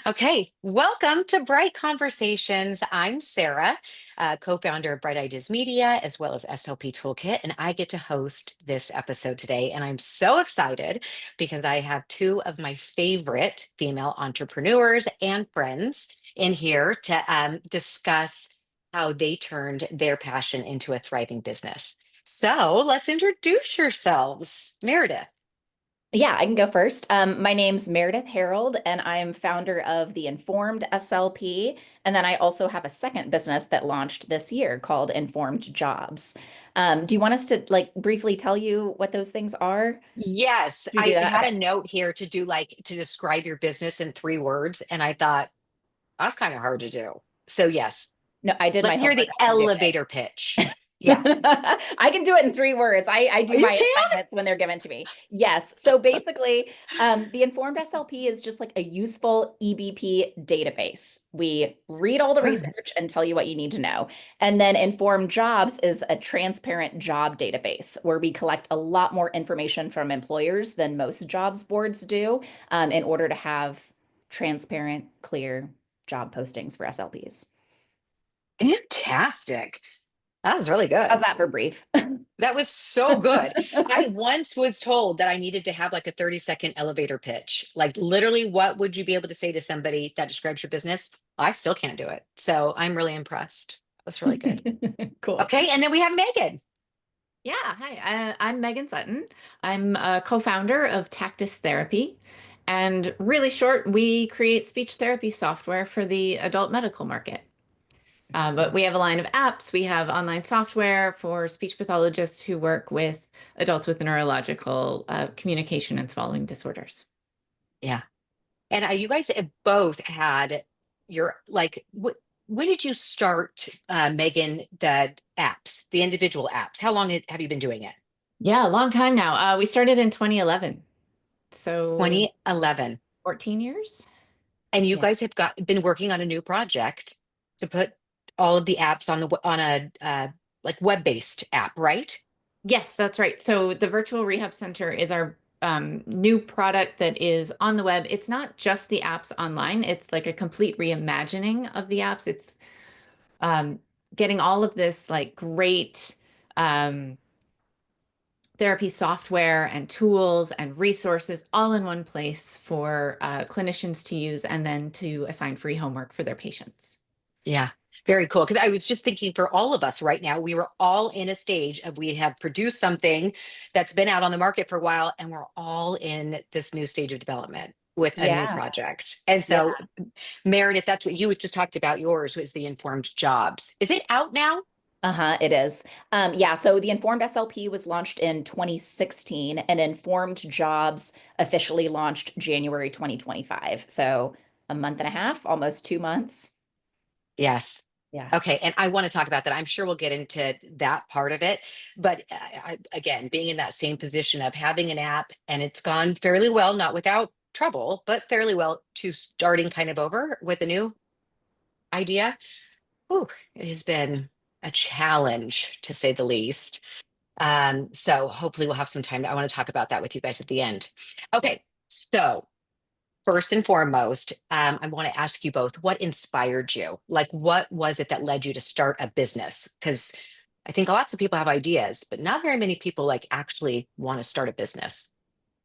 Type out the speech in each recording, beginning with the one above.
Okay, welcome to Bright Conversations. I'm Sarah, co-founder of Bright Ideas Media, as well as SLP Toolkit, and I get to host this episode today. And I'm so excited because I have two of my favorite female entrepreneurs and friends in here to discuss how they turned their passion into a thriving business. So let's introduce yourselves. Meredith. Yeah, I can go first. My name's Meredith Harold, and I'm founder of the Informed SLP. And then I also have a second business that launched this year called Informed Jobs. Do you want us to briefly tell you what those things are? Yes, Should we do I that? had a Okay. note here to do like to describe your business in 3 words, and I thought that's kind of hard to do. So yes, No, I did my let's hear the homework. I can do it. elevator pitch. Yeah. I can do it in 3 words. I Oh, do you my can? assignments when they're given to me. Yes. So basically, the Informed SLP is just like a useful EBP database. We read all the research and tell you what you need to know. And then Informed Jobs is a transparent job database where we collect a lot more information from employers than most jobs boards do, in order to have transparent, clear job postings for SLPs. Fantastic. That was really How's good. that for brief? That was so good. I once was told that I needed to have like a 30-second elevator pitch. Like literally, what would you be able to say to somebody that describes your business? I still can't do it. So I'm really impressed. That's really good. Cool. Okay, and then we have Megan. Yeah, hi. I'm Megan Sutton. I'm a co-founder of Tactus Therapy. And really short, we create speech therapy software for the adult medical market. But we have a line of apps. We have online software for speech pathologists who work with adults with neurological communication and swallowing disorders. Yeah. And you guys have both had your like when did you start, Megan, the apps, the individual apps? How long have you been doing it? Yeah, a long time now. We started in 2011, so 2011. 14 years. And you Yeah. guys have been working on a new project to put all of the apps on on a like web-based app, right? Yes, that's right. So the virtual rehab center is our new product that is on the web. It's not just the apps online. It's like a complete reimagining of the apps. It's um, getting all of this like great um, therapy software and tools and resources all in one place for clinicians to use and then to assign free homework for their patients. Yeah, very cool. Because I was just thinking for all of us right now, we were all in a stage of we have produced something that's been out on the market for a while, and we're all in this new stage of development with a new Yeah. project. And Yeah. so, Meredith, that's what you had just talked about. Yours was the Informed Jobs. Is it out now? Uh-huh, it is. Yeah, so the Informed SLP was launched in 2016 and Informed Jobs officially launched January 2025. So a month and a half, almost 2 months. Yes. Yeah. Okay, and I want to talk about that. I'm sure we'll get into that part of it. But again, being in that same position of having an app and it's gone fairly well, not without trouble, but fairly well to starting kind of over with a new idea. Ooh, it has been a challenge to say the least. So hopefully we'll have some time. I want to talk about that with you guys at the end. Okay, so first and foremost, I want to ask you both what inspired you? Like, what was it that led you to start a business? Because I think lots of people have ideas, but not very many people like actually want to start a business.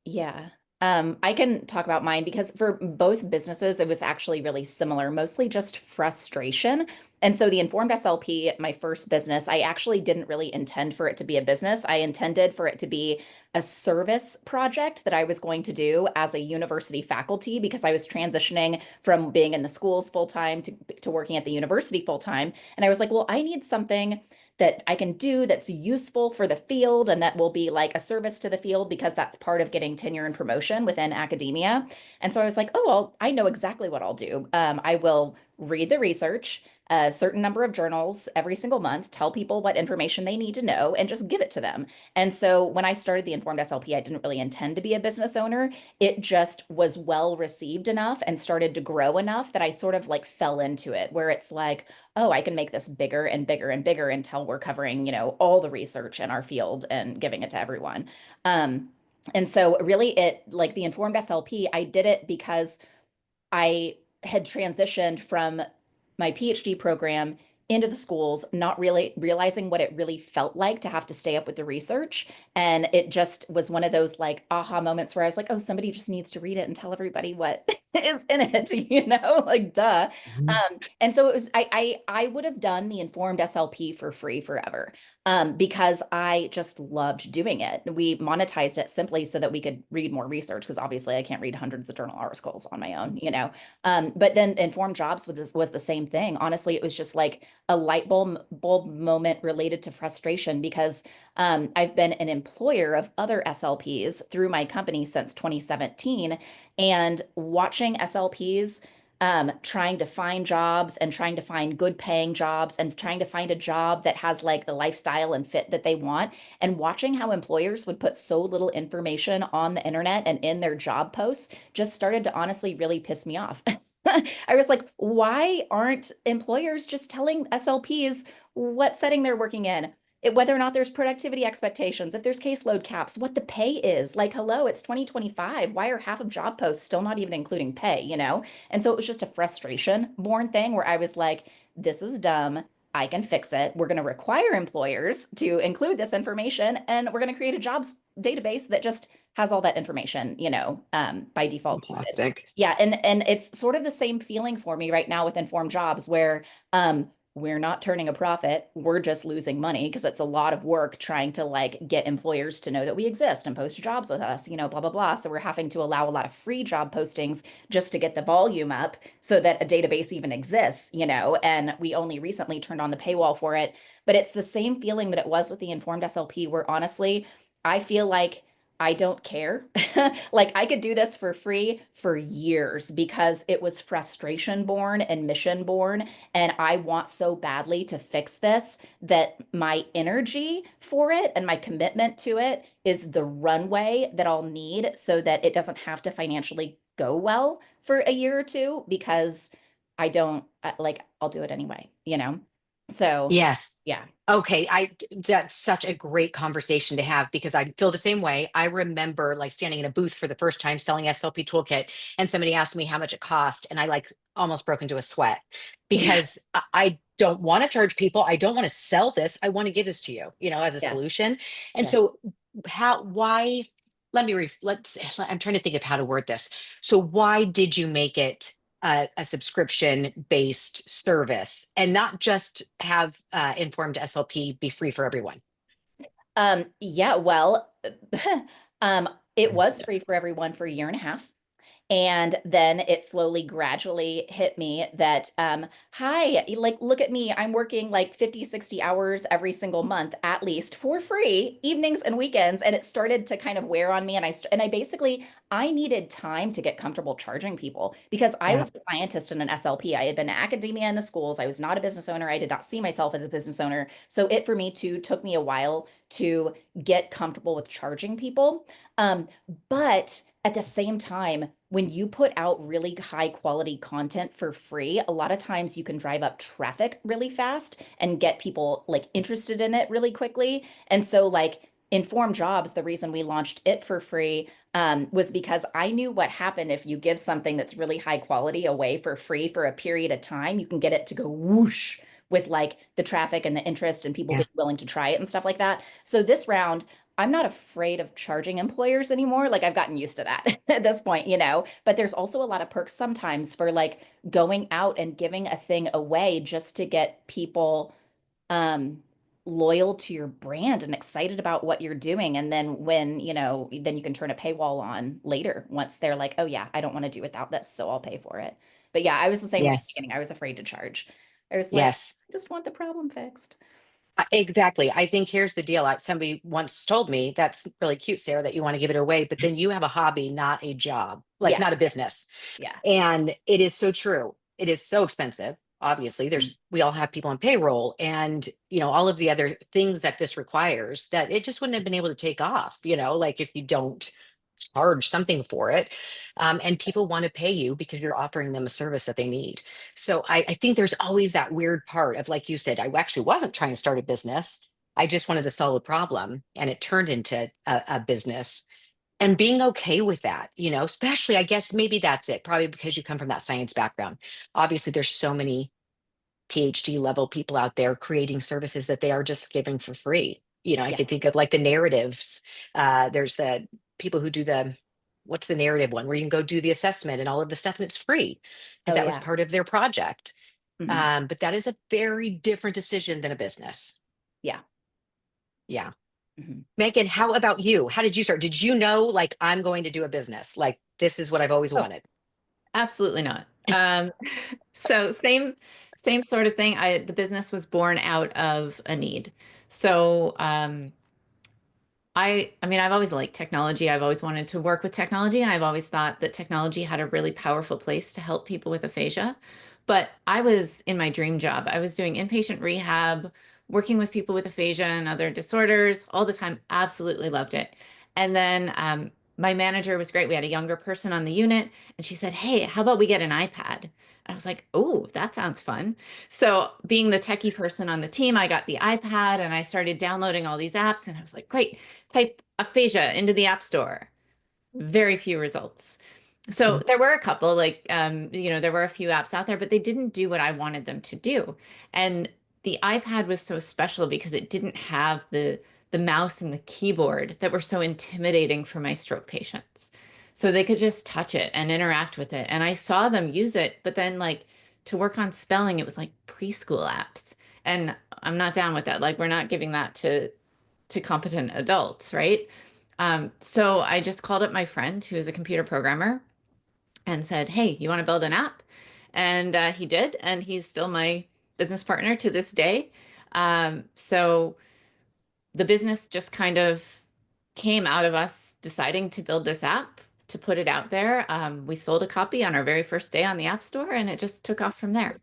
Yeah. I can talk about mine because for both businesses, it was actually really similar, mostly just frustration. And so the Informed SLP, my first business, I actually didn't really intend for it to be a business. I intended for it to be a service project that I was going to do as a university faculty because I was transitioning from being in the schools full time to working at the university full time. And I was like, well, I need something that I can do that's useful for the field and that will be like a service to the field because that's part of getting tenure and promotion within academia. And so I was like, oh, well, I know exactly what I'll do. I will read the research, a certain number of journals every single month, tell people what information they need to know, and just give it to them. And so when I started the Informed SLP, I didn't really intend to be a business owner. It just was well received enough and started to grow enough that I sort of like fell into it, where it's like, oh, I can make this bigger and bigger and bigger until we're covering, all the research in our field and giving it to everyone. And so really it like the Informed SLP, I did it because I had transitioned from my PhD program into the schools, not really realizing what it really felt like to have to stay up with the research. And it just was one of those like aha moments where I was like, oh, somebody just needs to read it and tell everybody what is in it, like duh. Mhm. And so it was, I would have done the informed SLP for free forever, because I just loved doing it. We monetized it simply so that we could read more research, because obviously I can't read hundreds of journal articles on my own. But then informed jobs was the same thing. Honestly, it was just like a bulb moment related to frustration, because I've been an employer of other SLPs through my company since 2017, and watching SLPs trying to find jobs and trying to find good paying jobs and trying to find a job that has like the lifestyle and fit that they want, and watching how employers would put so little information on the internet and in their job posts just started to honestly really piss me off. I was like, why aren't employers just telling SLPs what setting they're working in? Whether or not there's productivity expectations, if there's caseload caps, what the pay is. Like, hello, it's 2025. Why are half of job posts still not even including pay? And so it was just a frustration born thing where I was like, this is dumb. I can fix it. We're going to require employers to include this information, and we're going to create a jobs database that just has all that information, by default to it. Fantastic. Yeah, and it's sort of the same feeling for me right now with informed jobs, where we're not turning a profit. We're just losing money because it's a lot of work trying to like get employers to know that we exist and post jobs with us, blah, blah, blah. So we're having to allow a lot of free job postings just to get the volume up so that a database even exists, and we only recently turned on the paywall for it. But it's the same feeling that it was with the informed SLP, where honestly, I feel like I don't care. Like I could do this for free for years because it was frustration born and mission born. And I want so badly to fix this that my energy for it and my commitment to it is the runway that I'll need so that it doesn't have to financially go well for a year or two, because I don't like, I'll do it anyway. So Yes. yeah. Okay, that's such a great conversation to have because I feel the same way. I remember like standing in a booth for the first time selling SLP Toolkit, and somebody asked me how much it cost, and I like almost broke into a sweat Yeah. because I don't want to charge people. I don't want to sell this. I want to give this to you, as a Yeah. solution. And Yeah. so why, I'm trying to think of how to word this. So why did you make it a subscription based service and not just have informed SLP be free for everyone? Yeah, well, it was free for everyone for a year and a half. And then it slowly, gradually hit me that, hi, like, look at me. I'm working like 50, 60 hours every single month, at least for free, evenings and weekends. And it started to kind of wear on me. I needed time to get comfortable charging people because I Yeah. was a scientist and an SLP. I had been in academia in the schools. I was not a business owner. I did not see myself as a business owner. So it for me too took me a while to get comfortable with charging people. But at the same time, when you put out really high quality content for free, a lot of times you can drive up traffic really fast and get people like interested in it really quickly. And so like Inform Jobs, the reason we launched it for free was because I knew what happened if you give something that's really high quality away for free for a period of time, you can get it to go whoosh with like the traffic and the interest and people Yeah. being willing to try it and stuff like that. So this round, I'm not afraid of charging employers anymore. Like I've gotten used to that at this point. But there's also a lot of perks sometimes for like going out and giving a thing away just to get people um loyal to your brand and excited about what you're doing. And then then you can turn a paywall on later once they're like, oh yeah, I don't want to do without this, so I'll pay for it. But yeah, I was the same way at the Yes. beginning. I was afraid to charge. I was like, Yes. I just want the problem fixed. Exactly. I think here's the deal. Somebody once told me that's really cute, Sarah, that you want to give it away, but then you have a hobby, not a job, like Yeah, not a business. yeah. And it is so true. It is so expensive. Obviously, we all have people on payroll and, all of the other things that this requires that it just wouldn't have been able to take off, like if you don't charge something for it. And people want to pay you because you're offering them a service that they need. So I think there's always that weird part of, like you said, I actually wasn't trying to start a business. I just wanted to solve a problem and it turned into a business. And being okay with that, especially, I guess maybe that's it, probably because you come from that science background. Obviously, there's so many PhD level people out there creating services that they are just giving for free. I could Yes. think of like the narratives. There's the people who do what's the narrative one, where you can go do the assessment and all of the stuff, and it's free because Oh that was yeah. part of their project. Hmm. But that is a very different decision than a business. Yeah. Yeah. Hmm. Megan, how about you? How did you start? Did you know, like, I'm going to do a business? Like, this is what I've always Oh, wanted. Absolutely not. So same sort of thing. The business was born out of a need. So I mean, I've always liked technology. I've always wanted to work with technology, and I've always thought that technology had a really powerful place to help people with aphasia. But I was in my dream job. I was doing inpatient rehab, working with people with aphasia and other disorders all the time. Absolutely loved it. And then my manager was great. We had a younger person on the unit, and she said, "Hey, how about we get an iPad?" And I was like, "Oh, that sounds fun." So, being the techie person on the team, I got the iPad and I started downloading all these apps, and I was like, "Great, type aphasia into the App Store." Very few results. So Mm. there were a couple, like, there were a few apps out there, but they didn't do what I wanted them to do. And the iPad was so special because it didn't have the mouse and the keyboard that were so intimidating for my stroke patients. So they could just touch it and interact with it. And I saw them use it, but then like to work on spelling, it was like preschool apps. And I'm not down with that. Like we're not giving that to competent adults, right? So I just called up my friend who is a computer programmer and said, "Hey, you want to build an app?" And he did, and he's still my business partner to this day. So the business just kind of came out of us deciding to build this app to put it out there. We sold a copy on our very first day on the App Store, and it just took off from there.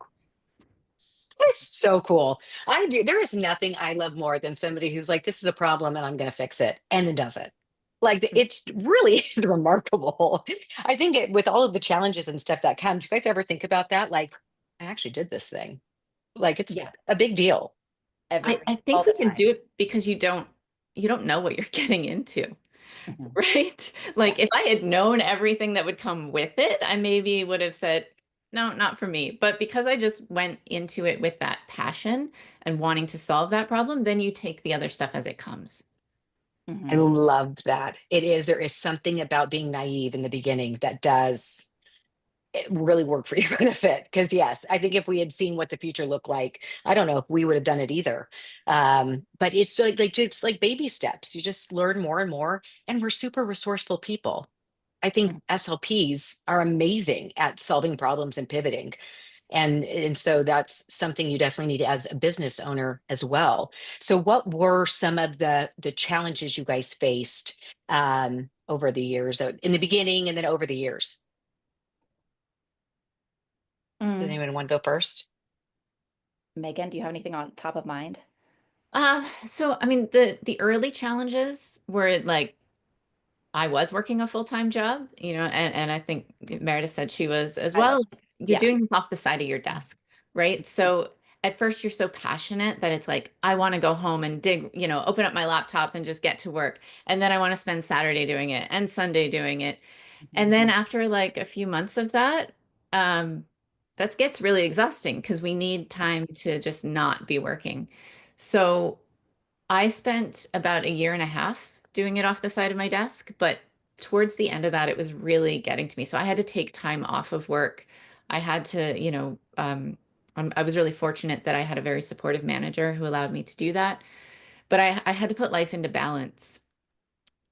That's so cool. I do. There is nothing I love more than somebody who's like, this is a problem and I'm going to fix it, and then does it. Like, it's really remarkable. I think with all of the challenges and stuff that come, do you guys ever think about that? Like, I actually did this thing. Like, it's Yeah. a big deal. I All think the we can time. do it because you don't know what you're getting into. Hmm. Right? Yeah. Like if I had known everything that would come with it, I maybe would have said, no, not for me. But because I just went into it with that passion and wanting to solve that problem, then you take the other stuff as it comes. I Hmm. loved that. There is something about being naive in the beginning that does it really work for your benefit. Because yes, I think if we had seen what the future looked like, I don't know if we would have done it either. But it's it's like baby steps. You just learn more and more, and we're super resourceful people. I think SLPs are amazing at solving problems and pivoting. And so that's something you definitely need as a business owner as well. So what were some of the challenges you guys faced over the years, in the beginning and then over the years? Does Mm. anyone want to go first? Megan, do you have anything on top of mind? So I mean the early challenges were like I was working a full-time job, and I think Meredith said she was as I well. was. You're Yeah. doing this off the side of your desk, right? So at first you're so passionate that it's like, I want to go home and open up my laptop and just get to work. And then I want to spend Saturday doing it and Sunday doing it. And Mhm. then after like a few months of that, um, that gets really exhausting because we need time to just not be working. So I spent about a year and a half doing it off the side of my desk, but towards the end of that, it was really getting to me. So I had to take time off of work. I had to, I was really fortunate that I had a very supportive manager who allowed me to do that. But I had to put life into balance.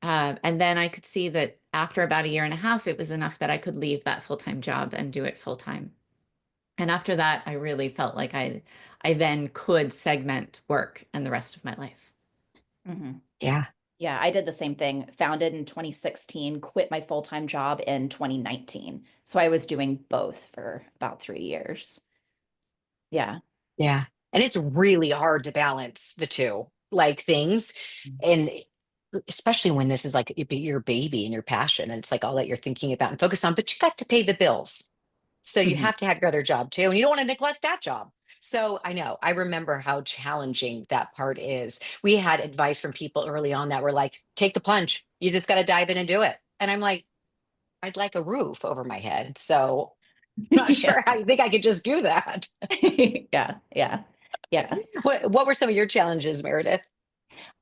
And then I could see that after about a year and a half, it was enough that I could leave that full-time job and do it full time. And after that, I really felt like I then could segment work and the rest of my life. Mhm. Yeah. Yeah, I did the same thing. Founded in 2016, quit my full-time job in 2019. So I was doing both for about 3 years. Yeah. Yeah. And it's really hard to balance the two, like, things. And especially when this is like your baby and your passion, and it's like all that you're thinking about and focus on, but you got to pay the bills. So you Mhm. have to have your other job too, and you don't want to neglect that job. So I know, I remember how challenging that part is. We had advice from people early on that were like, take the plunge. You just got to dive in and do it. And I'm like, I'd like a roof over my head. So not Yeah. sure I think I could just do that. Yeah, yeah, yeah. What were some of your challenges, Meredith?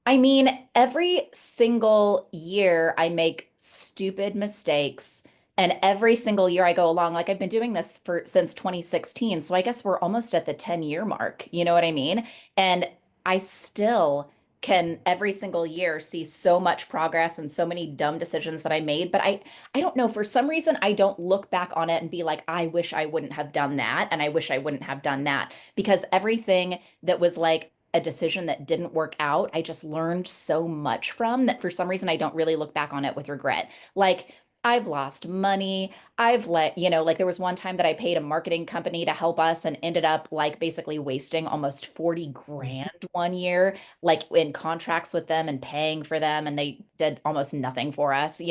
I mean, every single year I make stupid mistakes. And every single year I go along, like I've been doing this for since 2016. So I guess we're almost at the 10-year mark. You know what I mean? And I still can every single year see so much progress and so many dumb decisions that I made. But I don't know, for some reason I don't look back on it and be like, I wish I wouldn't have done that. And I wish I wouldn't have done that. Because everything that was like a decision that didn't work out, I just learned so much from that for some reason I don't really look back on it with regret. Like I've lost money. I've let, like there was one time that I paid a marketing company to help us and ended up like basically wasting almost 40 grand one year, like in contracts with them and paying for them. And they did almost nothing for us.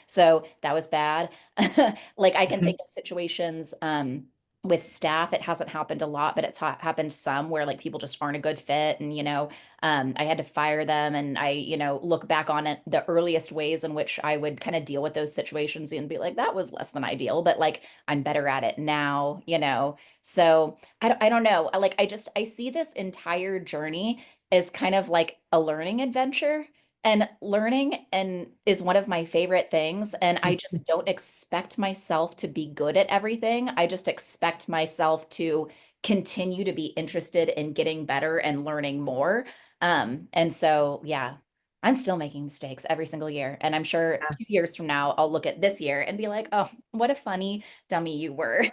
So that was bad. Like I can Mhm. think of situations, with staff, it hasn't happened a lot, but it's happened some where like people just aren't a good fit. And, I had to fire them. And I, look back on it, the earliest ways in which I would kind of deal with those situations and be like, that was less than ideal, but like I'm better at it now. So I don't know. I see this entire journey as kind of like a learning adventure. And learning and is one of my favorite things. And I just don't expect myself to be good at everything. I just expect myself to continue to be interested in getting better and learning more. And so, yeah, I'm still making mistakes every single year. And I'm sure Yeah. 2 years from now, I'll look at this year and be like, oh, what a funny dummy you were.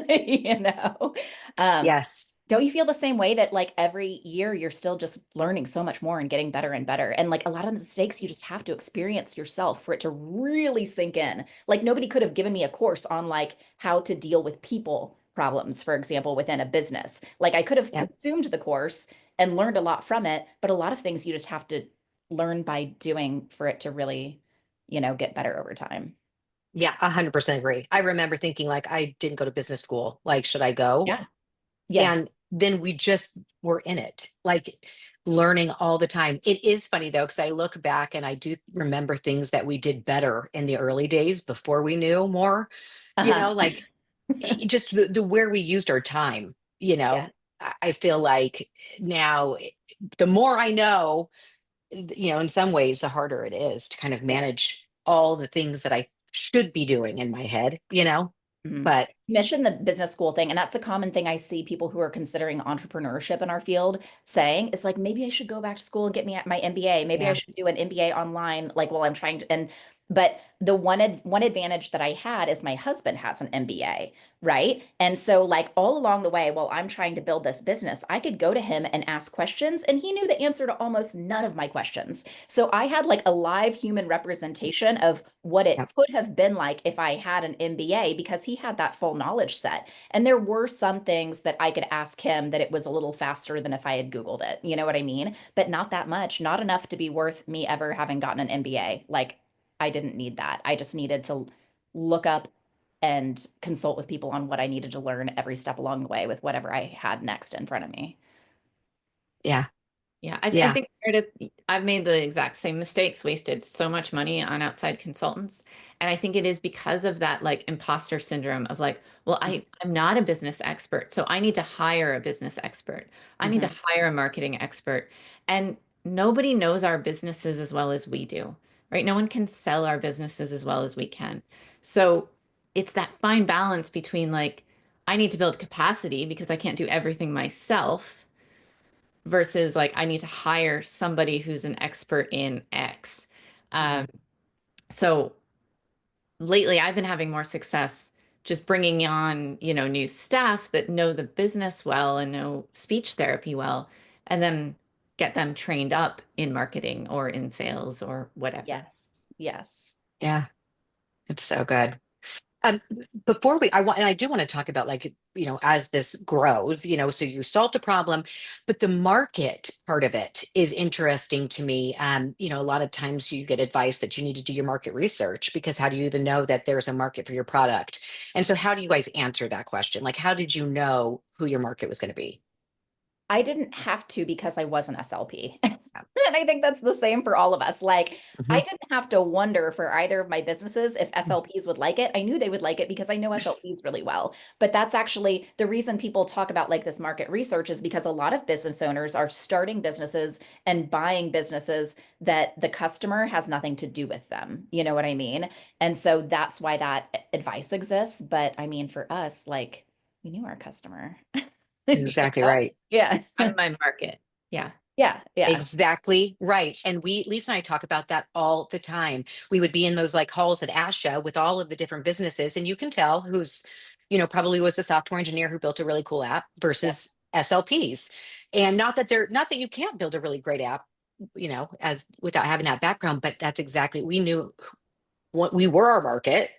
You know? Um, Yes. don't you feel the same way that like every year you're still just learning so much more and getting better and better? And like a lot of the mistakes you just have to experience yourself for it to really sink in. Like nobody could have given me a course on like how to deal with people problems, for example, within a business. Like I could have Yeah. consumed the course and learned a lot from it, but a lot of things you just have to learn by doing for it to really, get better over time. Yeah, 100% agree. I remember thinking like I didn't go to business school. Like, should I go? Yeah. Yeah. And then we just were in it, like learning all the time. It is funny though, because I look back and I do remember things that we did better in the early days before we knew more, Uh-huh. like just the where we used our time, Yeah. I feel like now the more I know, in some ways, the harder it is to kind of Yeah. manage all the things that I should be doing in my head. Mhm. But You mentioned the business school thing, and that's a common thing I see people who are considering entrepreneurship in our field saying is like, maybe I should go back to school and get me at my MBA. Maybe I yeah, should do an MBA online, like while I'm trying to. And but the one advantage that I had is my husband has an MBA, right? And so like all along the way, while I'm trying to build this business, I could go to him and ask questions, and he knew the answer to almost none of my questions. So I had like a live human representation of what yeah, it could have been like if I had an MBA because he had that full knowledge set. And there were some things that I could ask him that it was a little faster than if I had Googled it. You know what I mean? But not that much, not enough to be worth me ever having gotten an MBA. Like I didn't need that. I just needed to look up and consult with people on what I needed to learn every step along the way with whatever I had next in front of me. yeah, Yeah, I yeah, think Meredith, I've made the exact same mistakes, wasted so much money on outside consultants. And I think it is because of that like imposter syndrome of like, well, I'm not a business expert, so I need to hire a business expert. I need to Mhm. hire a marketing expert. And nobody knows our businesses as well as we do, right? No one can sell our businesses as well as we can. So it's that fine balance between like, I need to build capacity because I can't do everything myself versus like I need to hire somebody who's an expert in X. Mhm. Um, so lately I've been having more success just bringing on, new staff that know the business well and know speech therapy well, and then get them trained up in marketing or in sales or whatever. Yes. Yes. yeah. It's so good. Um, before I do want to talk about like, as this grows, so you solved a problem, but the market part of it is interesting to me. A lot of times you get advice that you need to do your market research because how do you even know that there's a market for your product? And so how do you guys answer that question? Like, how did you know who your market was going to be? I didn't have to because I was an SLP. And I think that's the same for all of us. Like, I Mhm. didn't have to wonder for either of my businesses if SLPs would like it. I knew they would like it because I know SLPs really well. But that's actually the reason people talk about like this market research is because a lot of business owners are starting businesses and buying businesses that the customer has nothing to do with them. You know what I mean? And so that's why that advice exists. But I mean, for us, like, we knew our customer. You Exactly know? right. Yeah. On my market. Yeah. Yeah. Yeah. Exactly right. And Lisa and I talk about that all the time. We would be in those like halls at ASHA with all of the different businesses, and you can tell who's, probably was a software engineer who built a really cool app Yeah. versus SLPs. And not that you can't build a really great app, as without having that background, but that's exactly, we knew what we were our market,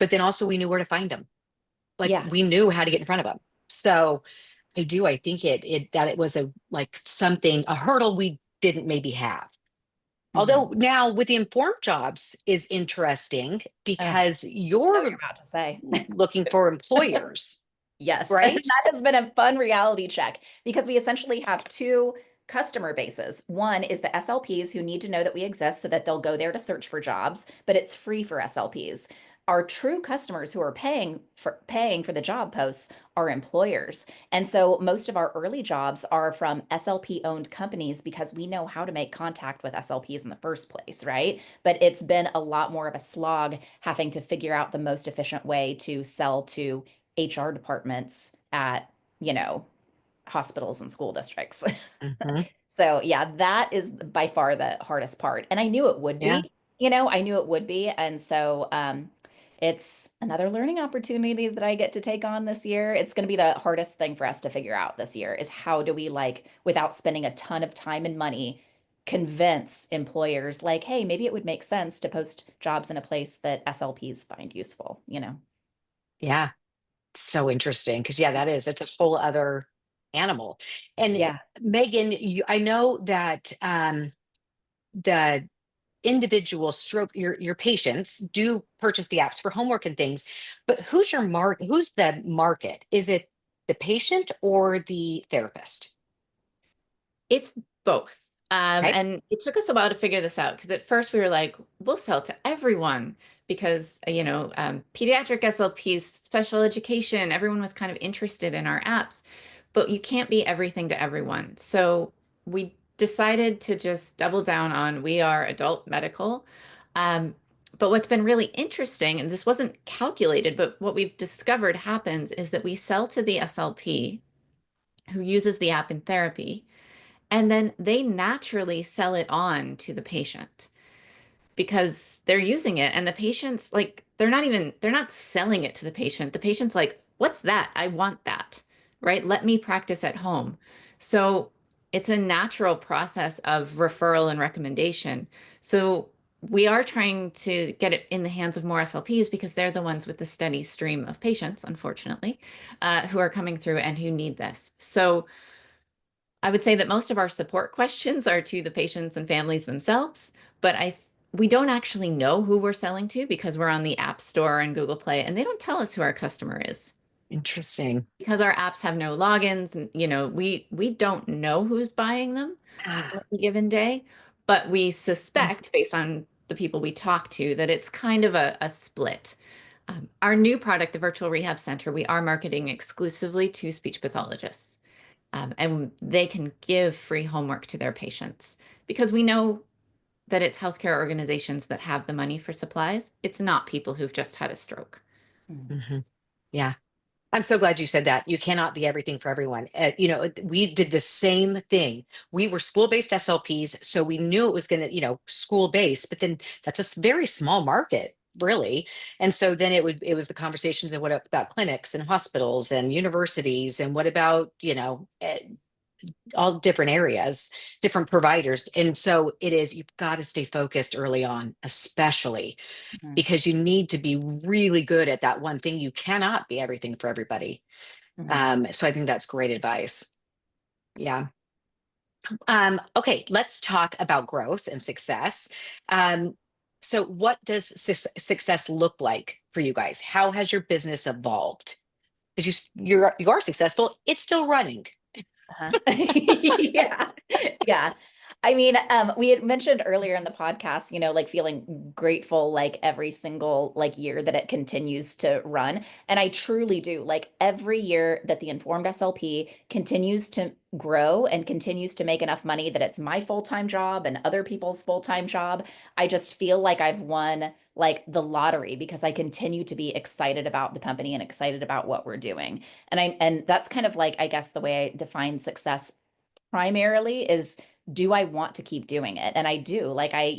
but then also we knew where to find them. Like Yeah. we knew how to get in front of them. So I think that it was a like something, a hurdle we didn't maybe have. Mhm. Although now with the informed jobs is interesting Oh, I because know what you're you're about to say. looking for employers, Yes, that right? has been a fun reality check because we essentially have two customer bases. One is the SLPs who need to know that we exist so that they'll go there to search for jobs, but it's free for SLPs. Our true customers who are paying for the job posts are employers. And so most of our early jobs are from SLP owned companies because we know how to make contact with SLPs in the first place, right? But it's been a lot more of a slog having to figure out the most efficient way to sell to HR departments at, you know, hospitals and school districts. Hmm. So yeah, that is by far the hardest part. And I knew it would Yeah. be, I knew it would be. And so it's another learning opportunity that I get to take on this year. It's going to be the hardest thing for us to figure out this year is how do we like, without spending a ton of time and money, convince employers like, hey, maybe it would make sense to post jobs in a place that SLPs find useful, you know? Yeah. So interesting. Because yeah, it's a whole other animal. And Yeah. Megan, I know that the individual stroke your patients do purchase the apps for homework and things, but who's the market? Is it the patient or the therapist? It's both. Okay. And it took us a while to figure this out because at first we were like, we'll sell to everyone because, pediatric SLPs, special education, everyone was kind of interested in our apps, but you can't be everything to everyone. So we decided to just double down on we are adult medical. Um, but what's been really interesting, and this wasn't calculated, but what we've discovered happens is that we sell to the SLP who uses the app in therapy. And then they naturally sell it on to the patient because they're using it. And the patient's like, they're not selling it to the patient. The patient's like, what's that? I want that, right? Let me practice at home. So it's a natural process of referral and recommendation. So we are trying to get it in the hands of more SLPs because they're the ones with the steady stream of patients, unfortunately, who are coming through and who need this. So I would say that most of our support questions are to the patients and families themselves, but we don't actually know who we're selling to because we're on the App Store and Google Play, and they don't tell us who our customer is Interesting. because our apps have no logins, and we don't know who's buying them Ah, on any given day, but we suspect based on the people we talk to that it's kind of a split. Our new product, the Virtual Rehab Center, we are marketing exclusively to speech pathologists. And they can give free homework to their patients because we know that it's healthcare organizations that have the money for supplies. It's not people who've just had a stroke. Mm. mhm. Yeah. I'm so glad you said that. You cannot be everything for everyone. We did the same thing. We were school-based SLPs, so we knew it was going to, school-based, but then that's a very small market, really. And so then it was the conversations and what about clinics and hospitals and universities and what about, all different areas, different providers. And so it is, you've got to stay focused early on, especially Mhm. because you need to be really good at that one thing. You cannot be everything for everybody. Mhm. So I think that's great advice. Yeah. Okay, let's talk about growth and success. So what does success look like for you guys? How has your business evolved? Because you are successful, it's still running. Uh-huh. Yeah. Yeah. I mean, we had mentioned earlier in the podcast, like feeling grateful like every single like year that it continues to run. And I truly do. Like every year that the Informed SLP continues to grow and continues to make enough money that it's my full-time job and other people's full-time job, I just feel like I've won like the lottery because I continue to be excited about the company and excited about what we're doing. And that's kind of like, I guess, the way I define success primarily is, do I want to keep doing it? And I do. Like I,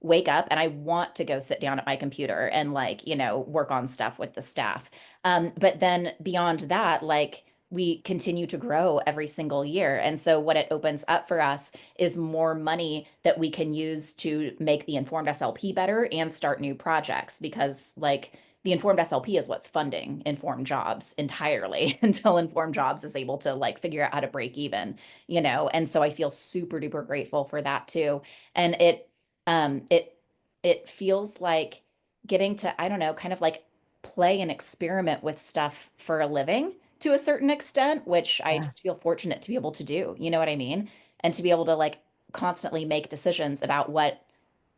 wake up and I want to go sit down at my computer and like, work on stuff with the staff. But then beyond that, like we continue to grow every single year. And so what it opens up for us is more money that we can use to make the Informed SLP better and start new projects because like the Informed SLP is what's funding Informed Jobs entirely until Informed Jobs is able to like figure out how to break even, And so I feel super duper grateful for that too. And it feels like getting to, I don't know, kind of like play and experiment with stuff for a living to a certain extent, which I Yeah. just feel fortunate to be able to do. You know what I mean? And to be able to like constantly make decisions about what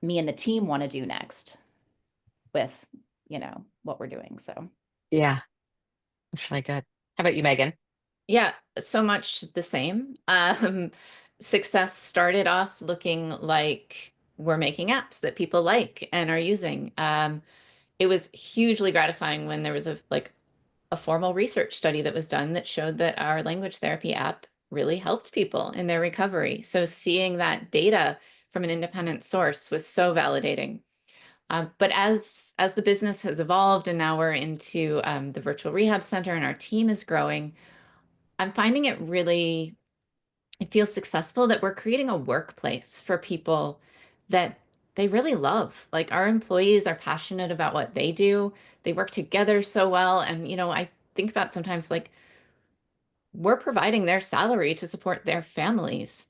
me and the team want to do next with, what we're doing. So, Yeah, that's really good. How about you, Megan? Yeah, so much the same. Success started off looking like we're making apps that people like and are using. It was hugely gratifying when there was a formal research study that was done that showed that our language therapy app really helped people in their recovery. So seeing that data from an independent source was so validating. But as the business has evolved and now we're into the virtual rehab center and our team is growing, I'm finding it feels successful that we're creating a workplace for people that they really love. Like our employees are passionate about what they do. They work together so well. And, I think about sometimes like we're providing their salary to support their families.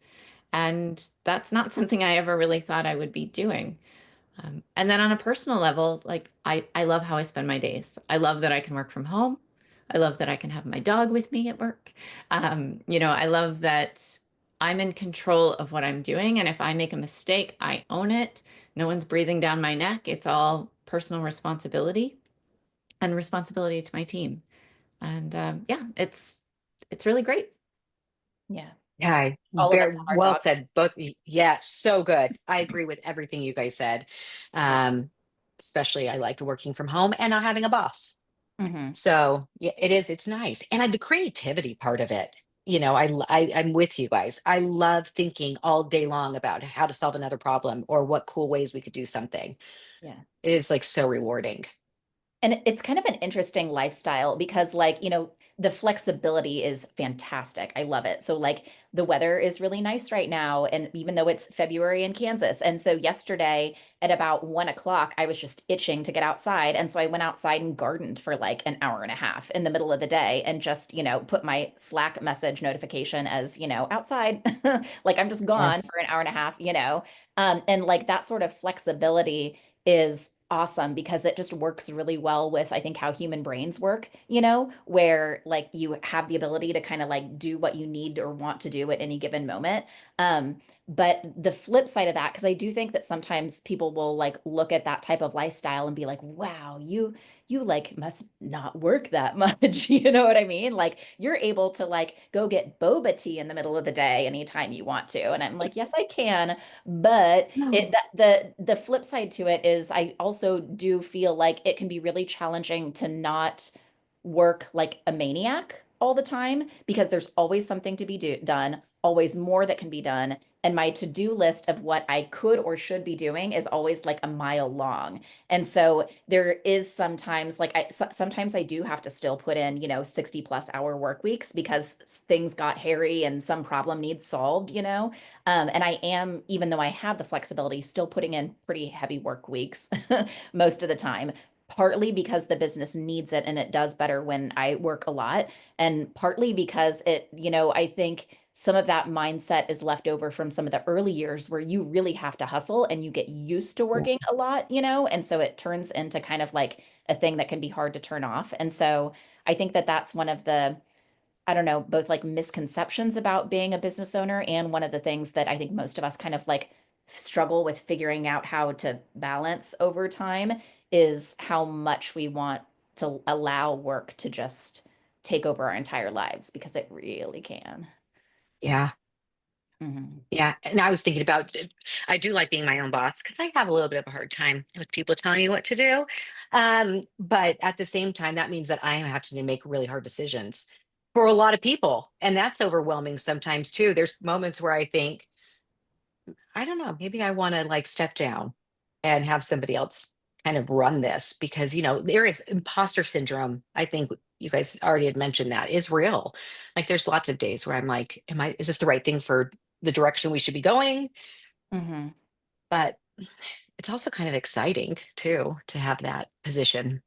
And that's not something I ever really thought I would be doing. And then on a personal level, like I love how I spend my days. I love that I can work from home. I love that I can have my dog with me at work. I love that I'm in control of what I'm doing. And if I make a mistake, I own it. No one's breathing down my neck. It's all personal responsibility and responsibility to my team. And yeah, it's really great. yeah, Yeah, all of us very have our well dogs. said. Both, yeah, so good. I agree with everything you guys said. Yeah. Um, Especially I like working from home and not having a boss. Hmm. So yeah, it is. It's nice, and the creativity part of it. I'm with you guys. I love thinking all day long about how to solve another problem or what cool ways we could do something. Yeah. It is like so rewarding. And it's kind of an interesting lifestyle because, like, the flexibility is fantastic. I love it. So, like, the weather is really nice right now. And even though it's February in Kansas. And so, yesterday at about 1 o'clock, I was just itching to get outside. And so, I went outside and gardened for like an hour and a half in the middle of the day and just, put my Slack message notification as, outside, like I'm just gone Yes. for an hour and a half, and like that sort of flexibility is awesome because it just works really well with I think how human brains work, where like you have the ability to kind of like do what you need or want to do at any given moment. But the flip side of that, because I do think that sometimes people will like look at that type of lifestyle and be like, wow, you like must not work that much. You know what I mean? Like you're able to like go get boba tea in the middle of the day anytime you want to. And I'm like, yes, I can. But No. the flip side to it is I also do feel like it can be really challenging to not work like a maniac all the time because there's always something to be done, always more that can be done. And my to-do list of what I could or should be doing is always like a mile long. And so there is sometimes like sometimes I do have to still put in, 60 plus hour work weeks because things got hairy and some problem needs solved, and I am, even though I have the flexibility, still putting in pretty heavy work weeks most of the time, partly because the business needs it and it does better when I work a lot, and partly because I think some of that mindset is left over from some of the early years where you really have to hustle and you get used to working a lot, and so it turns into kind of like a thing that can be hard to turn off. And so I think that that's one of the, I don't know, both like misconceptions about being a business owner, and one of the things that I think most of us kind of like struggle with figuring out how to balance over time is how much we want to allow work to just take over our entire lives, because it really can. Yeah. Mhm. Yeah. And I was thinking about, I do like being my own boss because I have a little bit of a hard time with people telling me what to do. But at the same time, that means that I have to make really hard decisions for a lot of people. And that's overwhelming sometimes too. There's moments where I think, I don't know, maybe I want to like step down and have somebody else kind of run this because, there is imposter syndrome. I think you guys already had mentioned that is real. Like there's lots of days where I'm like, is this the right thing for the direction we should be going? Mhm. But it's also kind of exciting too to have that position.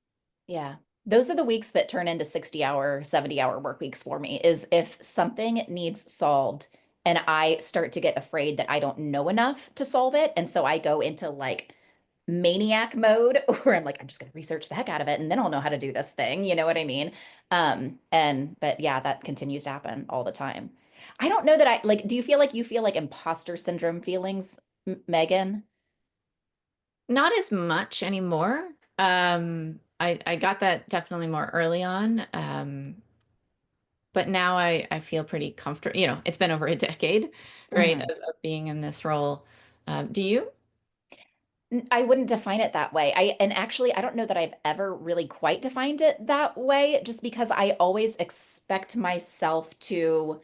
Yeah. Those are the weeks that turn into 60-hour, 70-hour work weeks for me, is if something needs solved and I start to get afraid that I don't know enough to solve it. And so I go into like maniac mode where I'm like, I'm just going to research the heck out of it and then I'll know how to do this thing. You know what I mean? But yeah, that continues to happen all the time. I don't know that I like, do you feel like imposter syndrome feelings, Megan? Not as much anymore. I got that definitely more early on. But now I feel pretty comfortable. It's been over a decade, right, of being in this role. Do you? I wouldn't define it that way. And actually I don't know that I've ever really quite defined it that way, just because I always expect myself to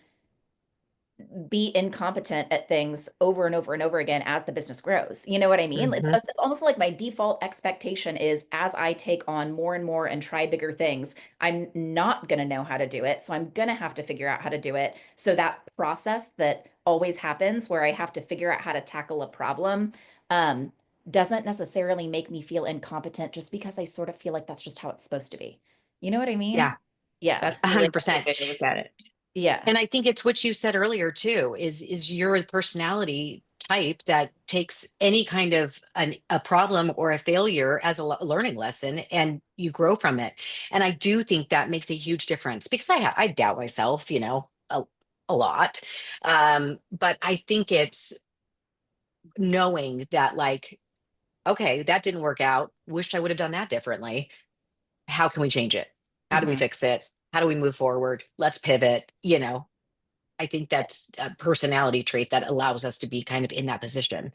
be incompetent at things over and over and over again as the business grows. You know what I mean? Hmm. It's almost like my default expectation is, as I take on more and more and try bigger things, I'm not going to know how to do it. So I'm going to have to figure out how to do it. So that process that always happens where I have to figure out how to tackle a problem, um, doesn't necessarily make me feel incompetent, just because I sort of feel like that's just how it's supposed to be. You know what I mean? Yeah, Yeah. That's a really healthy 100%. way to look at it. Yeah. And I think it's what you said earlier too, is you're a personality type that takes any kind of a problem or a failure as a learning lesson and you grow from it. And I do think that makes a huge difference because I doubt myself, a lot. But I think it's knowing that like, okay, that didn't work out. Wish I would have done that differently. How can we change it? How do we Mhm. fix it? How do we move forward? Let's pivot. I think that's a personality trait that allows us to be kind of in that position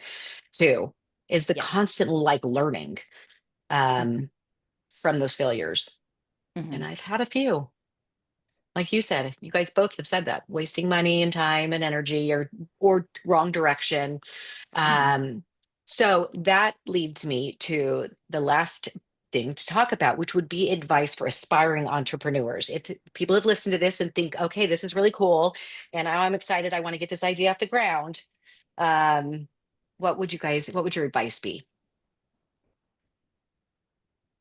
too, is the Yeah. constant like learning Mhm. um, from those failures. And Mhm. I've had a few, like you said, you guys both have said that, wasting money and time and energy or wrong direction. Mhm. Um, so that leads me to the last thing to talk about, which would be advice for aspiring entrepreneurs. If people have listened to this and think, okay, this is really cool, and I'm excited, I want to get this idea off the ground. Um, what would your advice be?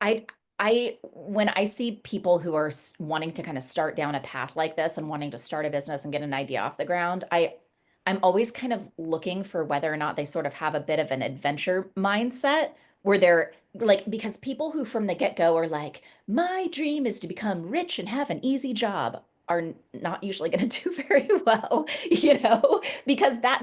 I when I see people who are wanting to kind of start down a path like this and wanting to start a business and get an idea off the ground, I'm always kind of looking for whether or not they sort of have a bit of an adventure mindset, where they're like, because people who from the get-go are like, my dream is to become rich and have an easy job, are not usually going to do very well, because that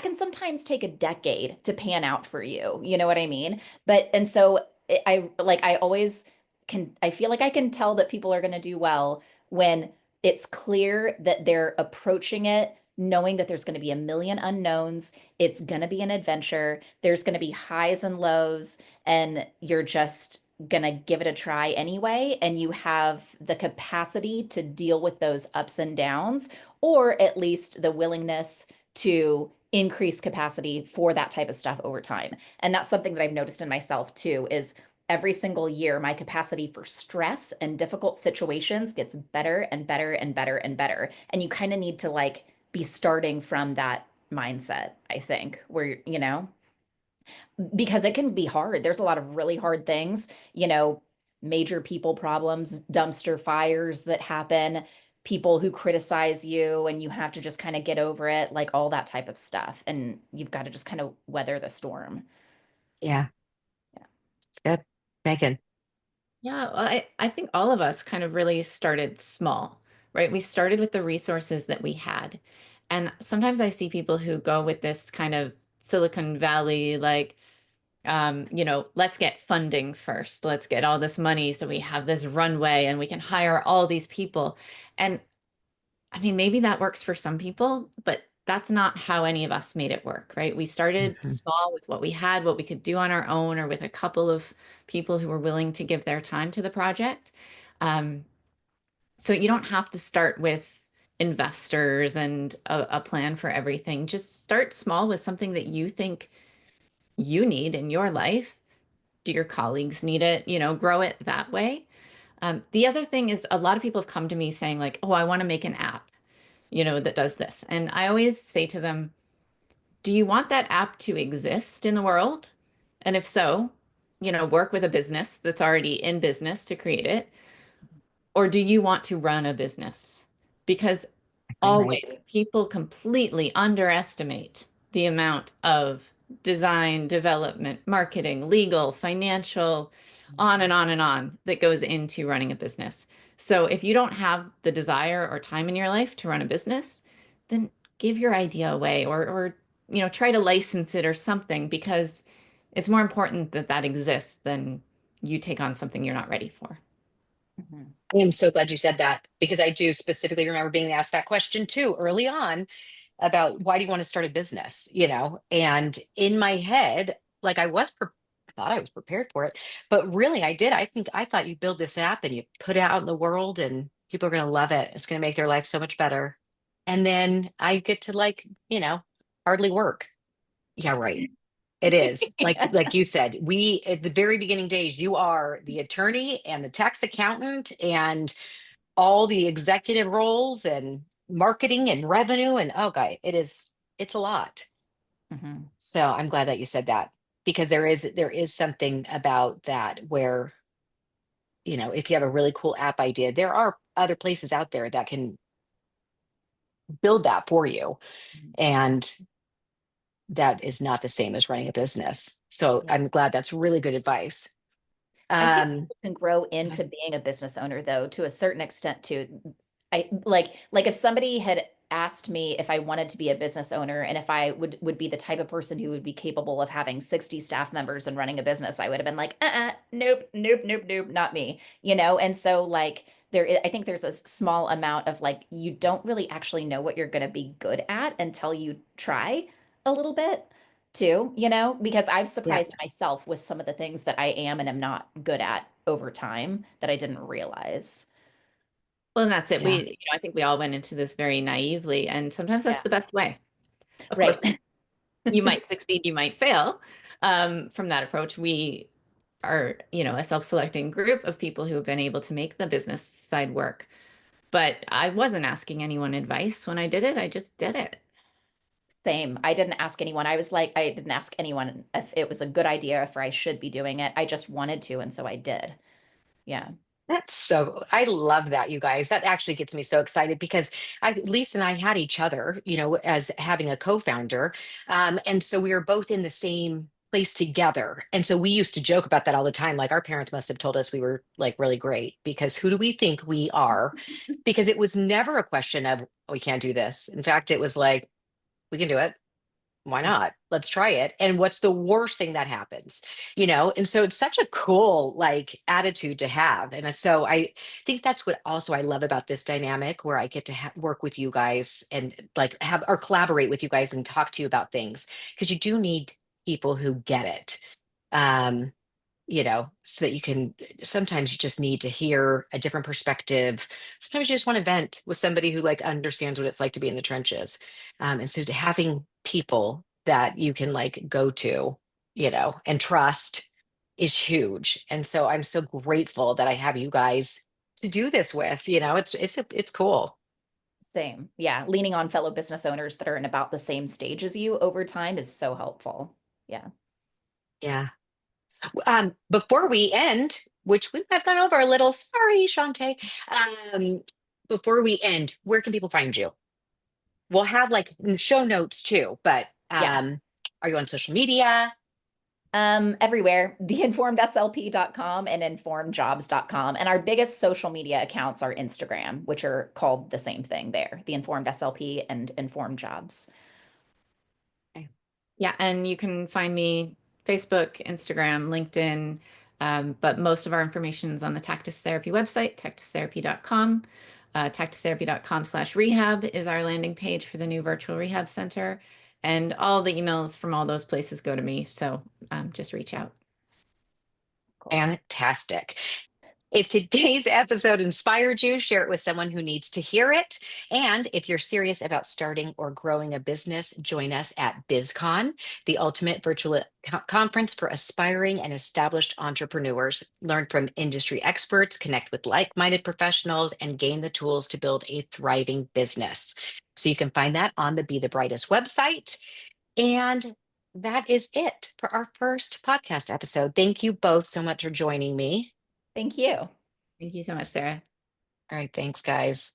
can sometimes take a decade to pan out for you. You know what I mean? But and so I always can, I feel like I can tell that people are going to do well when it's clear that they're approaching it knowing that there's going to be a million unknowns. It's going to be an adventure. There's going to be highs and lows, and you're just gonna give it a try anyway, and you have the capacity to deal with those ups and downs, or at least the willingness to increase capacity for that type of stuff over time. And that's something that I've noticed in myself too, is every single year my capacity for stress and difficult situations gets better and better and better and better. And you kind of need to like be starting from that mindset, I think, where, because it can be hard. There's a lot of really hard things, major people problems, dumpster fires that happen, people who criticize you, and you have to just kind of get over it, like all that type of stuff. And you've got to just kind of weather the storm. Yeah, Yeah. it's good. Megan. Yeah, well, I think all of us kind of really started small, right? We started with the resources that we had. And sometimes I see people who go with this kind of Silicon Valley, like, let's get funding first. Let's get all this money so we have this runway and we can hire all these people. And I mean, maybe that works for some people, but that's not how any of us made it work, right? We started Mhm. small with what we had, what we could do on our own, or with a couple of people who were willing to give their time to the project. Um, so you don't have to start with investors and a plan for everything. Just start small with something that you think you need in your life. Do your colleagues need it? Grow it that way. The other thing is a lot of people have come to me saying like, oh, I want to make an app, that does this. And I always say to them, do you want that app to exist in the world? And if so, work with a business that's already in business to create it. Or do you want to run a business? Because Right. always people completely underestimate the amount of design, development, marketing, legal, financial, on and on and on that goes into running a business. So if you don't have the desire or time in your life to run a business, then give your idea away or try to license it or something, because it's more important that that exists than you take on something you're not ready for. Mhm. I am so glad you said that because I do specifically remember being asked that question too early on about why do you want to start a business, And in my head, like I thought I was prepared for it, but really I did. I thought you build this app and you put it out in the world and people are going to love it. It's going to make their life so much better. And then I get to hardly work. Yeah, right. It is like you said, we at the very beginning days, you are the attorney and the tax accountant and all the executive roles and marketing and revenue and oh god, it's a lot. Mhm. So I'm glad that you said that because there is something about that where, if you have a really cool app idea, there are other places out there that can build that for you. And that is not the same as running a business. So Yeah. I'm glad that's really good advice. I think Um, you can grow into being a business owner though, to a certain extent too. I like if somebody had asked me if I wanted to be a business owner and if I would be the type of person who would be capable of having 60 staff members and running a business, I would have been like, nope, nope, nope, nope, not me, And so like I think there's a small amount of like you don't really actually know what you're going to be good at until you try a little bit too, because I've yeah. surprised myself with some of the things that I am and am not good at over time that I didn't realize. Well, and that's it. Yeah. I think we all went into this very naively, and sometimes that's Yeah. the best way. Of Right. course, you might succeed, you might fail. From that approach, we are, a self-selecting group of people who have been able to make the business side work. But I wasn't asking anyone advice when I did it. I just did it. Same. I didn't ask anyone. I didn't ask anyone if it was a good idea, if I should be doing it. I just wanted to, and so I did. Yeah. I love that, you guys. That actually gets me so excited because Lisa and I had each other, as having a co-founder. And so we were both in the same place together. And so we used to joke about that all the time. Like our parents must have told us we were like really great because who do we think we are? Because it was never a question of, "Oh, we can't do this." In fact, it was like, we can do it. Why not? Let's try it. And what's the worst thing that happens? And so it's such a cool attitude to have. And so I think that's what also I love about this dynamic where I get to work with you guys and have or collaborate with you guys and talk to you about things because you do need people who get it. Um, so that you can, sometimes you just need to hear a different perspective. Sometimes you just want to vent with somebody who like understands what it's like to be in the trenches. And so having people that you can like go to, and trust is huge. And so I'm so grateful that I have you guys to do this with, it's cool. Same. Yeah. Leaning on fellow business owners that are in about the same stage as you over time is so helpful. Yeah. Yeah. Before we end, which we have gone over a little, sorry, Shantae. Before we end, where can people find you? We'll have like show notes too, but Yeah. are you on social media? Everywhere, theinformedslp.com and informedjobs.com. And our biggest social media accounts are Instagram, which are called the same thing there, the Informed SLP and Informed Jobs. Yeah, and you can find me Facebook, Instagram, LinkedIn, but most of our information is on the Tactus Therapy website, tactustherapy.com. Tactustherapy.com/rehab is our landing page for the new virtual rehab center. And all the emails from all those places go to me. So just reach out. Cool. Fantastic. If today's episode inspired you, share it with someone who needs to hear it. And if you're serious about starting or growing a business, join us at BizCon, the ultimate virtual conference for aspiring and established entrepreneurs. Learn from industry experts, connect with like-minded professionals, and gain the tools to build a thriving business. So you can find that on the Be the Brightest website. And that is it for our first podcast episode. Thank you both so much for joining me. Thank you. Thank you so much, Sarah. All right, thanks, guys.